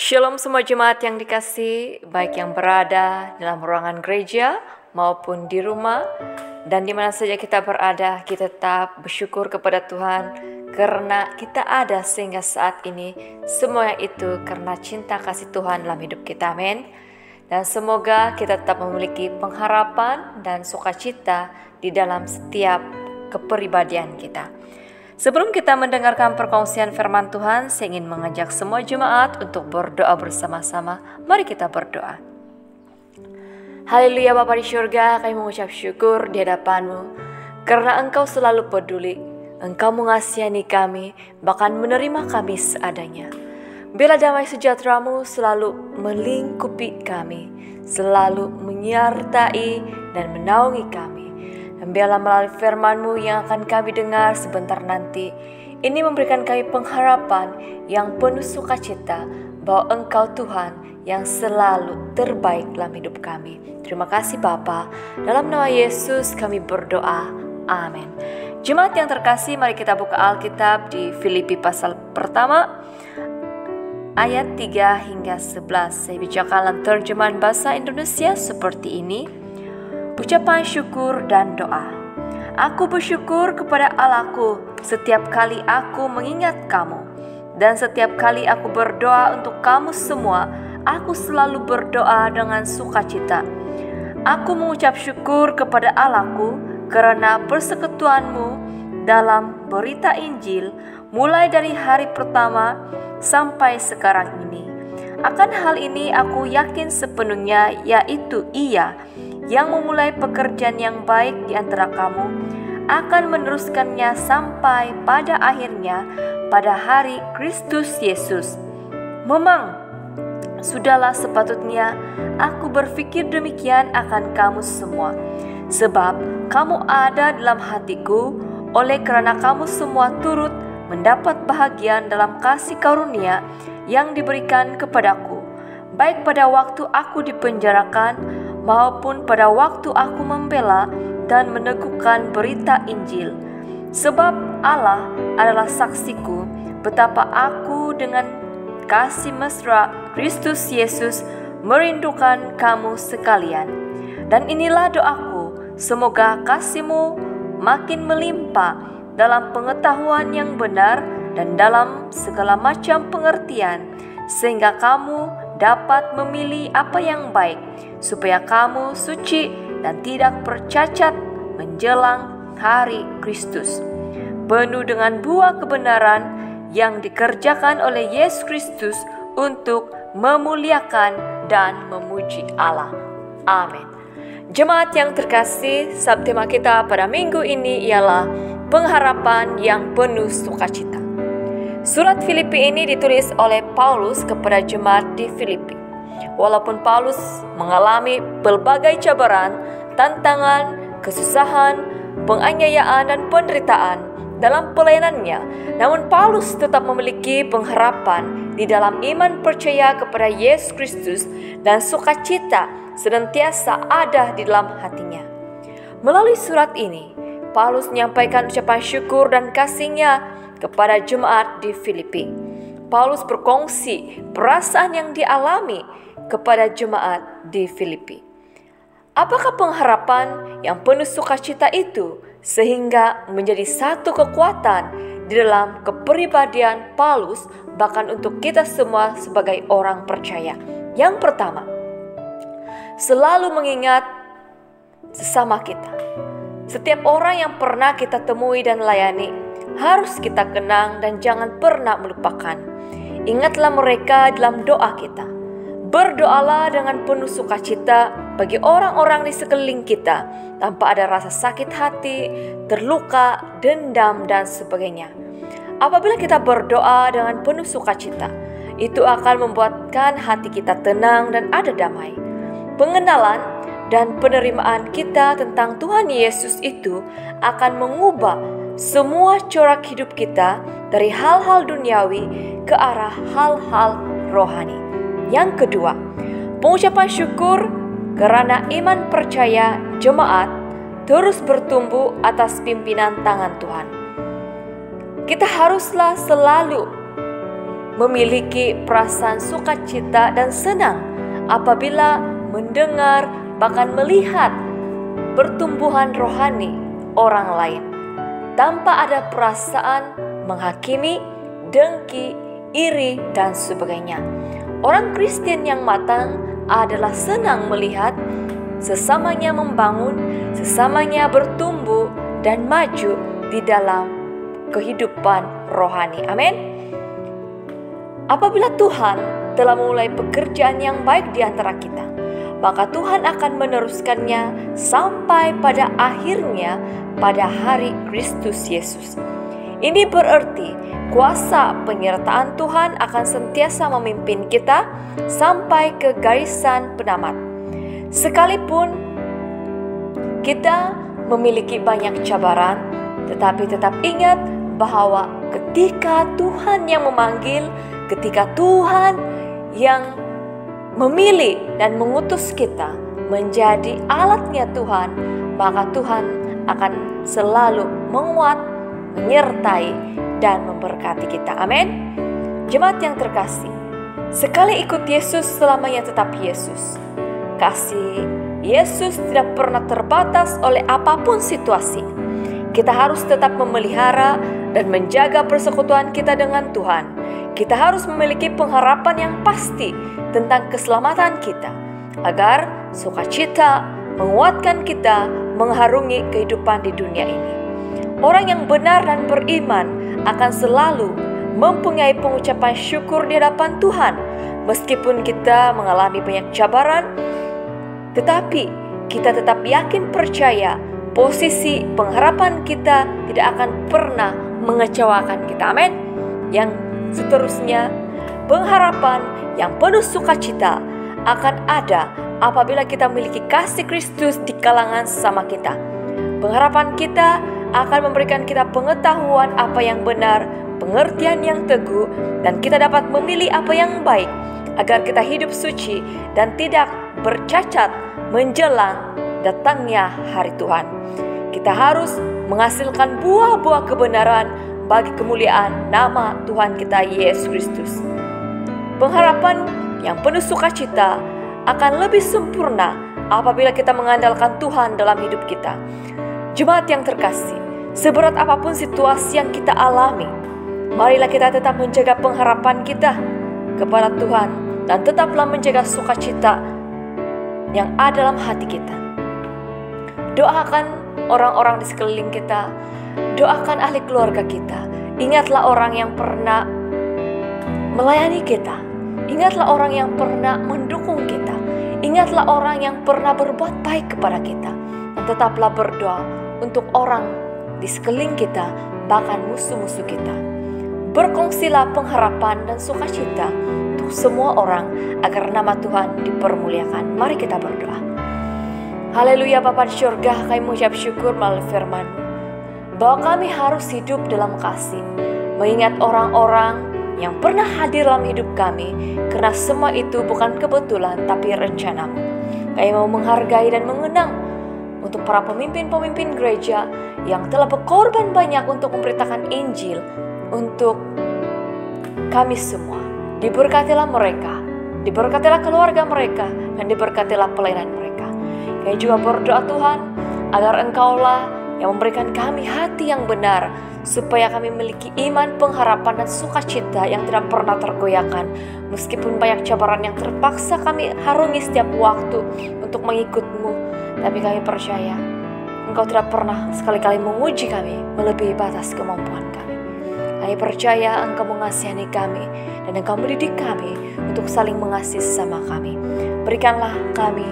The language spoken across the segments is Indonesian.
Shalom semua jemaat yang dikasihi, baik yang berada dalam ruangan gereja maupun di rumah dan di mana saja kita berada, kita tetap bersyukur kepada Tuhan karena kita ada sehingga saat ini. Semua itu karena cinta kasih Tuhan dalam hidup kita, amin. Dan semoga kita tetap memiliki pengharapan dan sukacita di dalam setiap kepribadian kita. Sebelum kita mendengarkan perkongsian firman Tuhan, saya ingin mengajak semua jemaat untuk berdoa bersama-sama. Mari kita berdoa. Haleluya Bapa di surga, kami mengucap syukur di hadapan-Mu karena Engkau selalu peduli. Engkau mengasihani kami, bahkan menerima kami seadanya. Bela damai sejahtera-Mu selalu melingkupi kami, selalu menyertai dan menaungi kami. Dan biarlah melalui firman-Mu yang akan kami dengar sebentar nanti, ini memberikan kami pengharapan yang penuh sukacita bahwa Engkau Tuhan yang selalu terbaik dalam hidup kami. Terima kasih Bapa. Dalam nama Yesus kami berdoa. Amin. Jemaat yang terkasih, mari kita buka Alkitab di Filipi pasal pertama ayat 3 hingga 11. Saya bacakan dalam terjemahan bahasa Indonesia seperti ini. Ucapan syukur dan doa. Aku bersyukur kepada Allahku setiap kali aku mengingat kamu, dan setiap kali aku berdoa untuk kamu semua, aku selalu berdoa dengan sukacita. Aku mengucap syukur kepada Allahku karena persekutuanmu dalam berita Injil mulai dari hari pertama sampai sekarang ini. Akan hal ini aku yakin sepenuhnya, yaitu Ia yang memulai pekerjaan yang baik di antara kamu akan meneruskannya sampai pada akhirnya pada hari Kristus Yesus. Memang sudahlah sepatutnya aku berpikir demikian akan kamu semua, sebab kamu ada dalam hatiku, oleh karena kamu semua turut mendapat bahagian dalam kasih karunia yang diberikan kepadaku, baik pada waktu aku dipenjarakan maupun pada waktu aku membela dan meneguhkan berita Injil. Sebab Allah adalah saksiku betapa aku dengan kasih mesra Kristus Yesus merindukan kamu sekalian. Dan inilah doaku, semoga kasih-Mu makin melimpah dalam pengetahuan yang benar dan dalam segala macam pengertian, sehingga kamu dapat memilih apa yang baik, supaya kamu suci dan tidak bercacat menjelang hari Kristus, penuh dengan buah kebenaran yang dikerjakan oleh Yesus Kristus untuk memuliakan dan memuji Allah. Amin. Jemaat yang terkasih, subtema kita pada minggu ini ialah pengharapan yang penuh sukacita. Surat Filipi ini ditulis oleh Paulus kepada jemaat di Filipi. Walaupun Paulus mengalami berbagai cabaran, tantangan, kesusahan, penganiayaan dan penderitaan dalam pelayanannya, namun Paulus tetap memiliki pengharapan di dalam iman percaya kepada Yesus Kristus dan sukacita senantiasa ada di dalam hatinya. Melalui surat ini, Paulus menyampaikan ucapan syukur dan kasihnya kepada jemaat di Filipi. Paulus berkongsi perasaan yang dialami kepada jemaat di Filipi. Apakah pengharapan yang penuh sukacita itu sehingga menjadi satu kekuatan di dalam kepribadian Paulus, bahkan untuk kita semua sebagai orang percaya? Yang pertama, selalu mengingat sesama kita. Setiap orang yang pernah kita temui dan layani harus kita kenang dan jangan pernah melupakan. Ingatlah mereka dalam doa kita. Berdoalah dengan penuh sukacita bagi orang-orang di sekeliling kita, tanpa ada rasa sakit hati, terluka, dendam, dan sebagainya. Apabila kita berdoa dengan penuh sukacita, itu akan membuatkan hati kita tenang dan ada damai. Pengenalan dan penerimaan kita tentang Tuhan Yesus itu akan mengubah semua corak hidup kita dari hal-hal duniawi ke arah hal-hal rohani. Yang kedua, pengucapan syukur karena iman percaya jemaat terus bertumbuh atas pimpinan tangan Tuhan. Kita haruslah selalu memiliki perasaan sukacita dan senang apabila mendengar bahkan melihat pertumbuhan rohani orang lain, tanpa ada perasaan menghakimi, dengki, iri, dan sebagainya. Orang Kristen yang matang adalah senang melihat sesamanya membangun, sesamanya bertumbuh dan maju di dalam kehidupan rohani. Amin. Apabila Tuhan telah memulai pekerjaan yang baik di antara kita, maka Tuhan akan meneruskannya sampai pada akhirnya pada hari Kristus Yesus. Ini berarti kuasa penyertaan Tuhan akan sentiasa memimpin kita sampai ke garisan penamat. Sekalipun kita memiliki banyak cabaran, tetapi tetap ingat bahwa ketika Tuhan yang memanggil, ketika Tuhan yang memilih dan mengutus kita menjadi alatnya Tuhan, maka Tuhan akan selalu menguat, menyertai, dan memberkati kita. Amin. Jemaat yang terkasih, sekali ikut Yesus selamanya tetap Yesus. Kasih Yesus tidak pernah terbatas oleh apapun situasi. Kita harus tetap memelihara dan menjaga persekutuan kita dengan Tuhan. Kita harus memiliki pengharapan yang pasti tentang keselamatan kita, agar sukacita menguatkan kita mengharungi kehidupan di dunia ini. Orang yang benar dan beriman akan selalu mempunyai pengucapan syukur di hadapan Tuhan, meskipun kita mengalami banyak cabaran. Tetapi kita tetap yakin percaya posisi pengharapan kita tidak akan pernah mengecewakan kita. Amin. Yang seterusnya, pengharapan yang penuh sukacita akan ada apabila kita memiliki kasih Kristus di kalangan sesama kita. Pengharapan kita akan memberikan kita pengetahuan apa yang benar, pengertian yang teguh, dan kita dapat memilih apa yang baik agar kita hidup suci dan tidak bercacat menjelang datangnya hari Tuhan. Kita harus menghasilkan buah-buah kebenaran bagi kemuliaan nama Tuhan kita Yesus Kristus. Pengharapan yang penuh sukacita akan lebih sempurna apabila kita mengandalkan Tuhan dalam hidup kita. Jemaat yang terkasih, seberat apapun situasi yang kita alami, marilah kita tetap menjaga pengharapan kita kepada Tuhan dan tetaplah menjaga sukacita yang ada dalam hati kita. Doakan orang-orang di sekeliling kita, doakan ahli keluarga kita. Ingatlah orang yang pernah melayani kita, ingatlah orang yang pernah mendukung kita, ingatlah orang yang pernah berbuat baik kepada kita, dan tetaplah berdoa untuk orang di sekeliling kita, bahkan musuh-musuh kita. Berkongsilah pengharapan dan sukacita untuk semua orang agar nama Tuhan dipermuliakan. Mari kita berdoa. Haleluya Bapa di surga, kami mengucap syukur melalui firman-Mu bahwa kami harus hidup dalam kasih, mengingat orang-orang yang pernah hadir dalam hidup kami, karena semua itu bukan kebetulan tapi rencana-Mu. Kami mau menghargai dan mengenang untuk para pemimpin-pemimpin gereja yang telah berkorban banyak untuk memberitakan Injil untuk kami semua. Diberkatilah mereka, diberkatilah keluarga mereka, dan diberkatilah pelayanan mereka. Kami juga berdoa Tuhan, agar Engkaulah yang memberikan kami hati yang benar, supaya kami memiliki iman, pengharapan, dan sukacita yang tidak pernah tergoyahkan. Meskipun banyak cabaran yang terpaksa kami harungi setiap waktu untuk mengikut-Mu, tapi kami percaya Engkau tidak pernah sekali-kali menguji kami melebihi batas kemampuan kami. Kami percaya Engkau mengasihani kami dan Engkau mendidik kami untuk saling mengasihi sesama kami. Berikanlah kami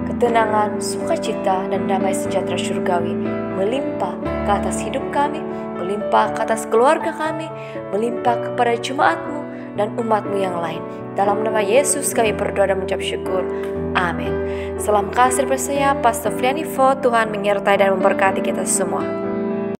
ketenangan, sukacita, dan damai sejahtera surgawi melimpah ke atas hidup kami, melimpah ke atas keluarga kami, melimpah kepada jemaat-Mu dan umat-Mu yang lain. Dalam nama Yesus kami berdoa dan mengucap syukur. Amin. Salam kasih dari saya, Pastor Fliani Fo. Tuhan menyertai dan memberkati kita semua.